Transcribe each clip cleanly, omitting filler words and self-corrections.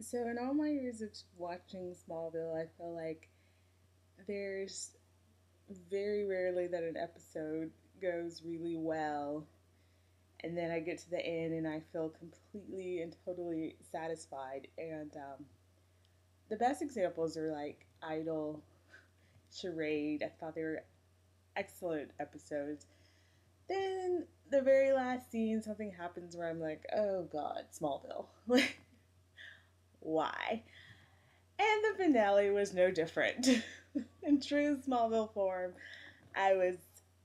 So, in all my years of watching Smallville, I feel like there's very rarely that an episode goes really well, and then I get to the end and I feel completely and totally satisfied. And the best examples are like Idol, Charade. I thought they were excellent episodes. Then the very last scene, something happens where I'm like, oh god, Smallville. Like, why? And the finale was no different. In true Smallville form, I was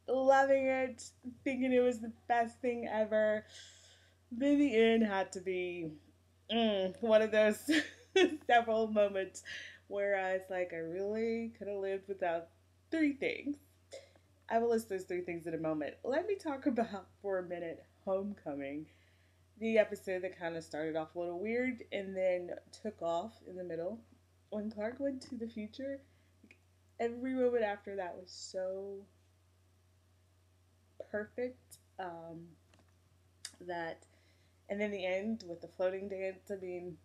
loving it, thinking it was the best thing ever. Then the end had to be one of those several moments where I was like, I really could have lived without three things. I will list those three things in a moment. Let me talk about for a minute Homecoming, the episode that kind of started off a little weird and then took off in the middle. When Clark went to the future, every moment after that was so perfect. That and then the end with the floating dance. I mean,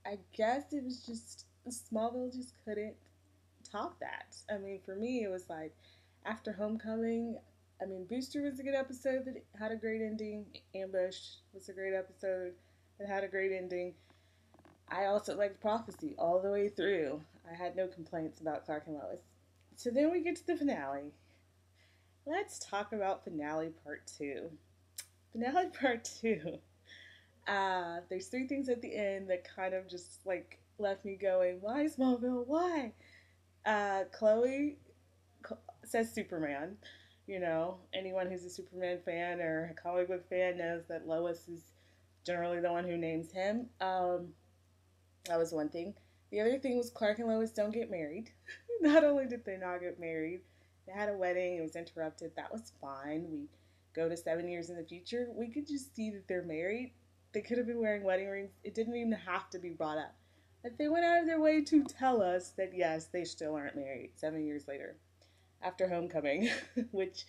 I guess it was just Smallville just couldn't top that. I mean, for me, it was like after Homecoming. I mean, Booster was a good episode that had a great ending. Ambush was a great episode that had a great ending. I also liked Prophecy all the way through. I had no complaints about Clark and Lois. So then we get to the finale. Let's talk about finale part two. Finale part two. There's three things at the end that kind of just like left me going, why Smallville? Why? Chloe says Superman. You know, anyone who's a Superman fan or a comic book fan knows that Lois is generally the one who names him. That was one thing. The other thing was Clark and Lois don't get married. Not only did they not get married, they had a wedding. It was interrupted. That was fine. We go to 7 years in the future. We could just see that they're married. They could have been wearing wedding rings. It didn't even have to be brought up. But they went out of their way to tell us that yes, they still aren't married 7 years later after Homecoming, which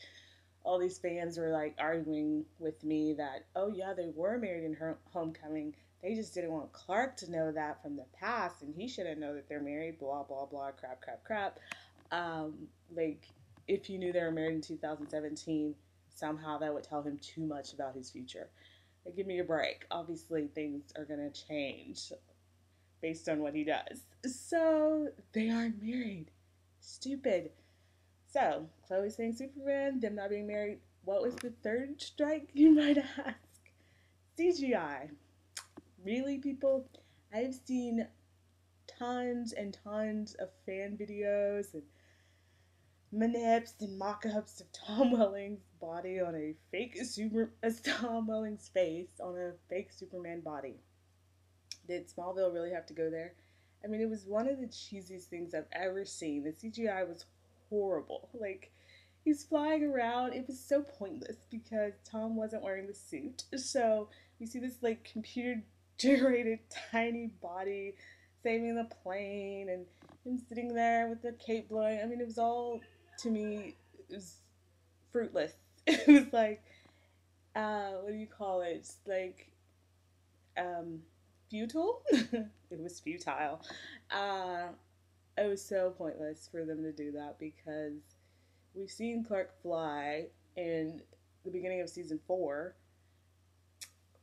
all these fans were like arguing with me that, oh yeah, they were married in Homecoming. They just didn't want Clark to know that from the past, and he shouldn't know that they're married. Blah blah blah. Crap crap crap. Like if you knew they were married in 2017, somehow that would tell him too much about his future. Like, give me a break. Obviously, things are gonna change based on what he does. So they aren't married. Stupid. So, Chloe saying Superman, them not being married. What was the third strike, you might ask? CGI. Really, people? I've seen tons and tons of fan videos and manips and mock-ups of Tom Welling's body on a fake super as Tom Welling's face on a fake Superman body. Did Smallville really have to go there? I mean, it was one of the cheesiest things I've ever seen. The CGI was horrible. Like, he's flying around. It was so pointless because Tom wasn't wearing the suit. So you see this like computer generated tiny body saving the plane and him sitting there with the cape blowing. I mean, it was all to me. It was fruitless. It was like what do you call it? It's like um, futile. It was futile. Uh, it was so pointless for them to do that because we've seen Clark fly in the beginning of season 4.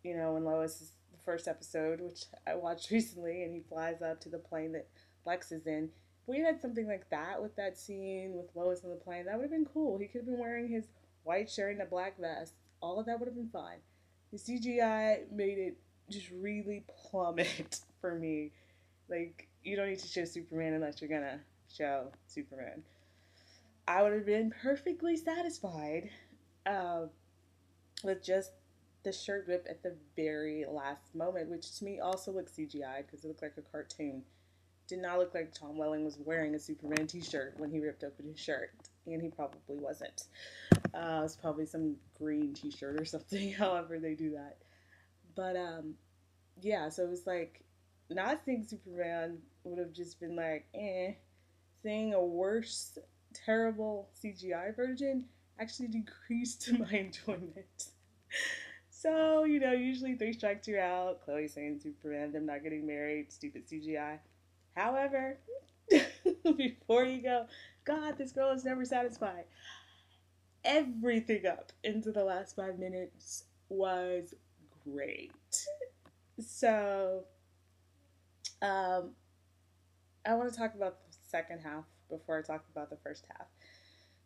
You know, when Lois is the first episode, which I watched recently, and he flies up to the plane that Lex is in. If we had something like that with that scene with Lois on the plane, that would have been cool. He could have been wearing his white shirt and a black vest. All of that would have been fine. The CGI made it just really plummet for me. Like, you don't need to show Superman unless you're gonna show Superman. I would have been perfectly satisfied uh, with just the shirt rip at the very last moment, which to me also looked CGI because it looked like a cartoon. Did not look like Tom Welling was wearing a Superman t-shirt when he ripped open his shirt, and he probably wasn't. It was probably some green t-shirt or something, however they do that. But yeah, so it was like not seeing Superman would have just been like, eh. Seeing a worse, terrible CGI version actually decreased my enjoyment. So, usually three strikes you out. Chloe saying Superman, them not getting married, stupid CGI. However, before you go, God, this girl is never satisfied. Everything up into the last 5 minutes was great. So, um, I want to talk about the second half before I talk about the first half.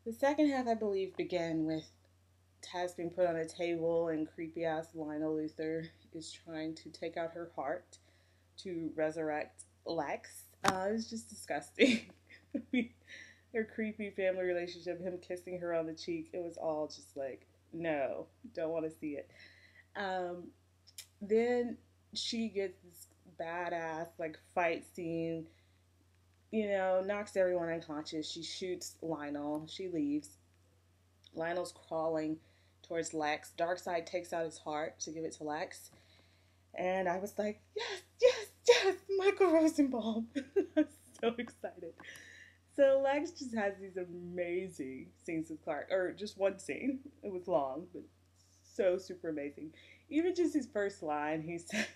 The second half, I believe, began with Tess being put on a table and creepy ass Lionel Luthor is trying to take out her heart to resurrect Lex. It was just disgusting. Their creepy family relationship, him kissing her on the cheek, it was all just like, no, don't want to see it. Um, then she gets this badass like fight scene, knocks everyone unconscious. She shoots Lionel. She leaves. Lionel's crawling towards Lex. Darkseid takes out his heart to give it to Lex. And I was like, yes, yes, yes, Michael Rosenbaum. I was so excited. So Lex just has these amazing scenes with Clark, or just one scene. It was long, but so super amazing. Even just his first line, he said,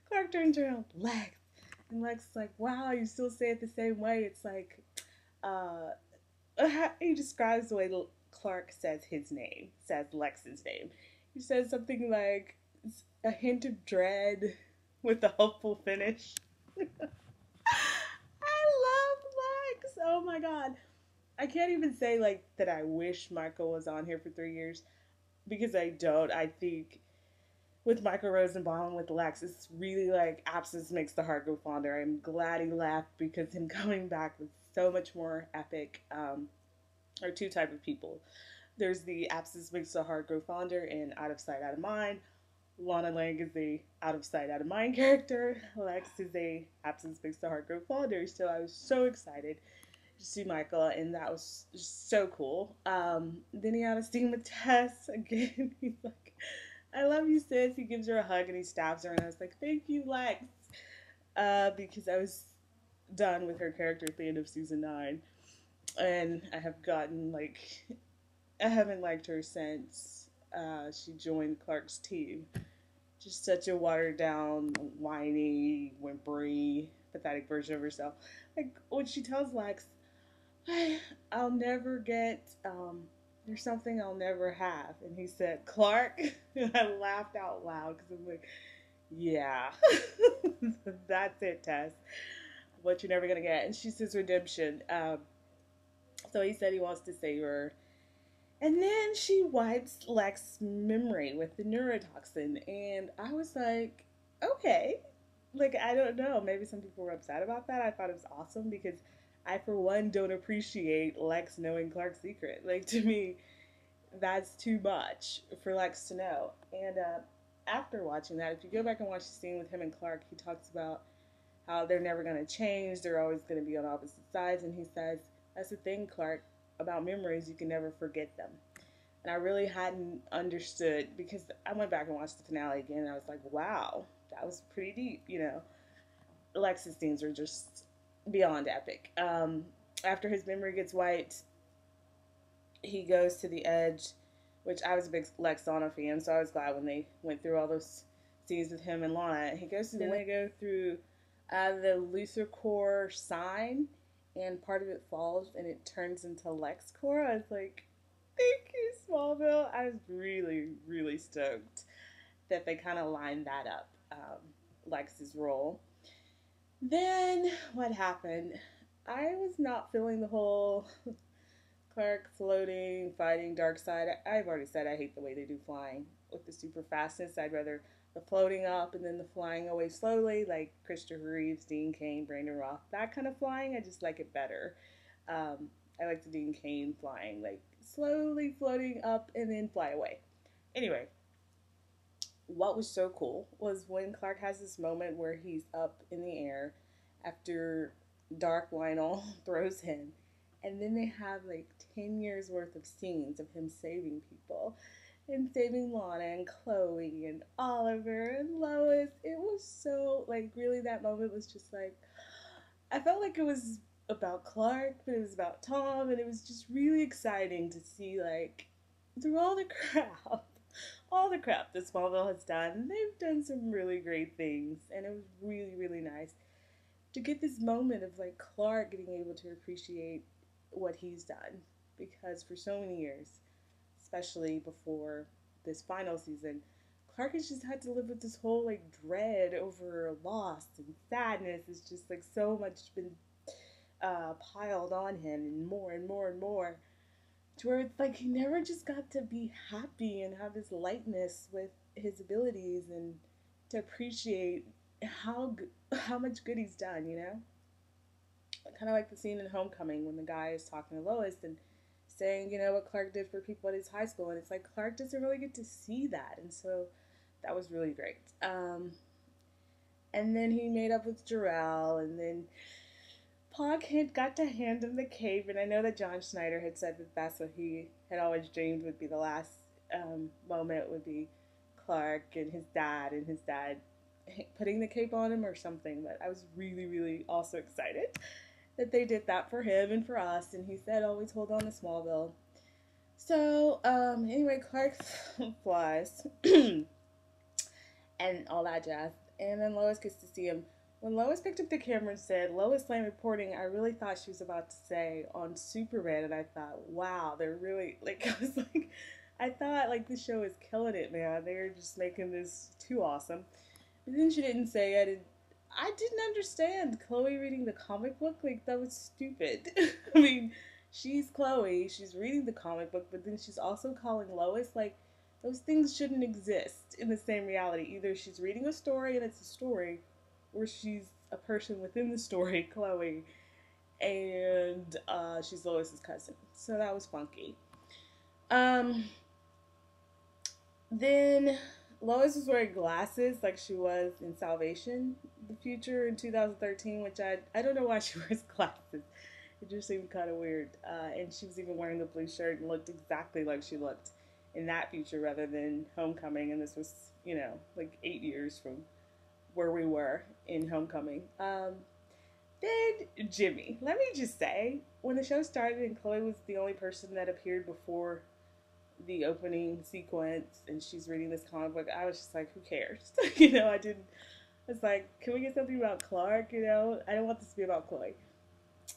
Clark turns around, Lex. And Lex is like, wow, you still say it the same way. It's like, he describes the way Clark says his name, says Lex's name. He says something like a hint of dread with a hopeful finish. I love Lex. Oh my god. I can't even say like that I wish Michael was on here for 3 years because I don't. I think with Michael Rosenbaum with Lex, it's really like absence makes the heart go fonder. I'm glad he left because him coming back was so much more epic. Or two type of people. There's the absence makes the heart grow fonder and out of sight, out of mind. Lana Lang is the out of sight, out of mind character. Lex is a absence makes the heart grow fonder. So I was so excited to see Michael, and that was just so cool. Then he had a scene with Tess again. He's like, "I love you, sis." He gives her a hug and he stabs her, and I was like, "Thank you, Lex," because I was done with her character at the end of season 9. And I have gotten I haven't liked her since she joined Clark's team. Just such a watered down, whiny, whimpery, pathetic version of herself. Like when she tells Lex, I'll never get, there's something I'll never have. And he said, Clark? And I laughed out loud because I'm like, yeah, that's it, Tess. What you're never going to get. And she says redemption. So he said he wants to save her. And then she wipes Lex's memory with the neurotoxin. And I was like, okay. Like, I don't know. Maybe some people were upset about that. I thought it was awesome because I, for one, don't appreciate Lex knowing Clark's secret. Like, to me, that's too much for Lex to know. And after watching that, if you go back and watch the scene with him and Clark, he talks about how they're never going to change. They're always going to be on opposite sides. And he says, that's the thing, Clark, about memories. You can never forget them. And I really hadn't understood because I went back and watched the finale again. And I was like, wow, that was pretty deep, Lex's scenes are just beyond epic. After his memory gets wiped, he goes to the edge, which I was a big Lex Lana fan, so I was glad when they went through all those scenes with him and Lana. He goes to the they go through the Luthor Core sign, and part of it falls and it turns into Lex Core. I was like, thank you, Smallville. I was really, really stoked that they kind of lined that up, Lex's role. Then what happened? I was not feeling the whole Clark floating, fighting Darkseid. I've already said I hate the way they do flying with the super fastness. I'd rather the floating up and then the flying away slowly, like Christopher Reeves, Dean Cain, Brandon Roth. That kind of flying, I just like it better. I like the Dean Cain flying, like slowly floating up and then fly away. Anyway, what was so cool was when Clark has this moment where he's up in the air after DarkLionel throws him, and then they have like 10 years worth of scenes of him saving people and saving Lana and Chloe and Oliver and Lois. It was so, like, really that moment was just like, I felt like it was about Clark, but it was about Tom, and it was just really exciting to see, like, through all the crap, all the crap that Smallville has done. They've done some really great things, and it was really, really nice to get this moment of like Clark getting able to appreciate what he's done, because for so many years, especially before this final season, Clark has just had to live with this whole like dread over loss and sadness. It's just like so much been piled on him, and more and more and more, to where it's like he never just got to be happy and have this lightness with his abilities and to appreciate how much good he's done, you know? Kind of like the scene in Homecoming when the guy is talking to Lois and saying, you know, what Clark did for people at his high school, and it's like Clark doesn't really get to see that, and so that was really great. And then he made up with Jarrell, and then Paul had got to hand him the cape, and I know that John Schneider had said that that's what he had always dreamed would be the last moment, would be Clark and his dad putting the cape on him or something. But I was really, really also excited that they did that for him and for us, and he said always hold on to Smallville. So anyway, Clark flies and all that jazz, and then Lois gets to see him. When Lois picked up the camera and said, Lois Lane reporting, I really thought she was about to say on Superman, and I thought, wow, they're really, like, I was like, I thought, like, the show is killing it, man. They're just making this too awesome. But then she didn't say it, and I didn't understand Chloe reading the comic book. Like, that was stupid. I mean, she's Chloe, she's reading the comic book, but then she's also calling Lois, like, those things shouldn't exist in the same reality. Either she's reading a story and it's a story, or she's a person within the story, Chloe, and she's Lois's cousin. So that was funky. Then Lois was wearing glasses like she was in Salvation, the future in 2013, which I don't know why she wears glasses. It just seemed kind of weird. And she was even wearing a blue shirt and looked exactly like she looked in that future rather than Homecoming. And this was, you know, like 8 years from where we were in Homecoming. Then Jimmy. Let me just say, when the show started and Chloe was the only person that appeared before the opening sequence and she's reading this comic book, I was just like, who cares? You know, I was like, can we get something about Clark? You know, I don't want this to be about Chloe.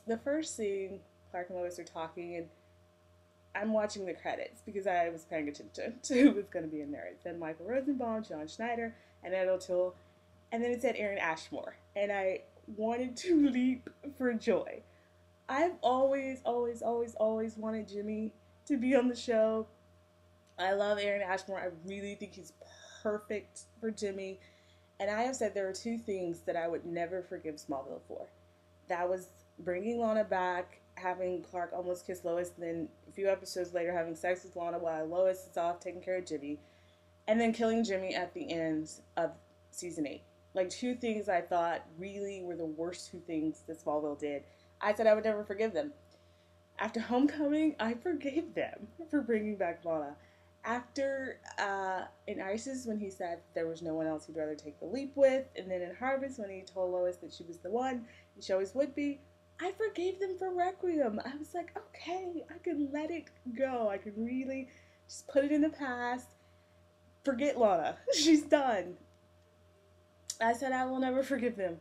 The first scene, Clark and Lois are talking, and I'm watching the credits because I was paying attention to who was going to be in there. It said Michael Rosenbaum, John Schneider, and Ed O'Toole, and then it said Aaron Ashmore, and I wanted to leap for joy. I've always wanted Jimmy to be on the show. I love Aaron Ashmore. I really think he's perfect for Jimmy. And I have said there are two things that I would never forgive Smallville for. That was bringing Lana back, having Clark almost kiss Lois, and then a few episodes later having sex with Lana while Lois is off taking care of Jimmy, and then killing Jimmy at the end of season 8. Like, two things I thought really were the worst two things that Smallville did. I said I would never forgive them. After Homecoming, I forgave them for bringing back Lana. After in Isis, when he said there was no one else he'd rather take the leap with, and then in Harvest, when he told Lois that she was the one, and she always would be, I forgave them for Requiem. I was like, okay, I could let it go. I could really just put it in the past. Forget Lana. She's done. I said I will never forgive them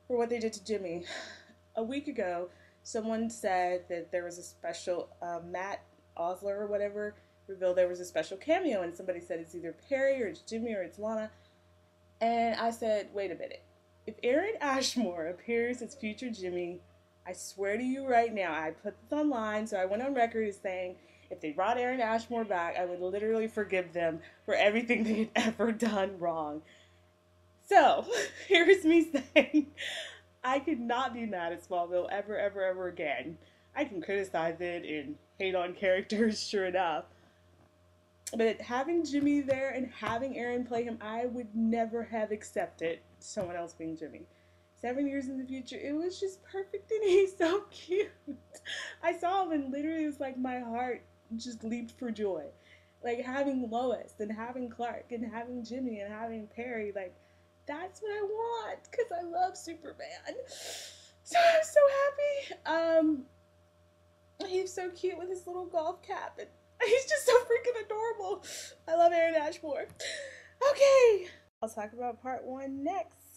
for what they did to Jimmy. A week ago, someone said that there was a special, Matt Osler or whatever, revealed there was a special cameo, and somebody said it's either Perry or it's Jimmy or it's Lana. And I said, wait a minute. If Aaron Ashmore appears as future Jimmy, I swear to you right now, I put this online, so I went on record as saying, if they brought Aaron Ashmore back, I would literally forgive them for everything they had ever done wrong. So, here's me saying, I could not be mad at Smallville ever again. I can criticize it and hate on characters, sure enough. But having Jimmy there and having Aaron play him, I would never have accepted someone else being Jimmy. 7 years in the future, it was just perfect, and he's so cute. I saw him and literally it was like my heart just leaped for joy. Like having Lois and having Clark and having Jimmy and having Perry, like that's what I want because I love Superman. So I'm so happy. He's so cute with his little golf cap, and He's just so freaking adorable. I love Aaron Ashmore. Okay, I'll talk about part 1 next.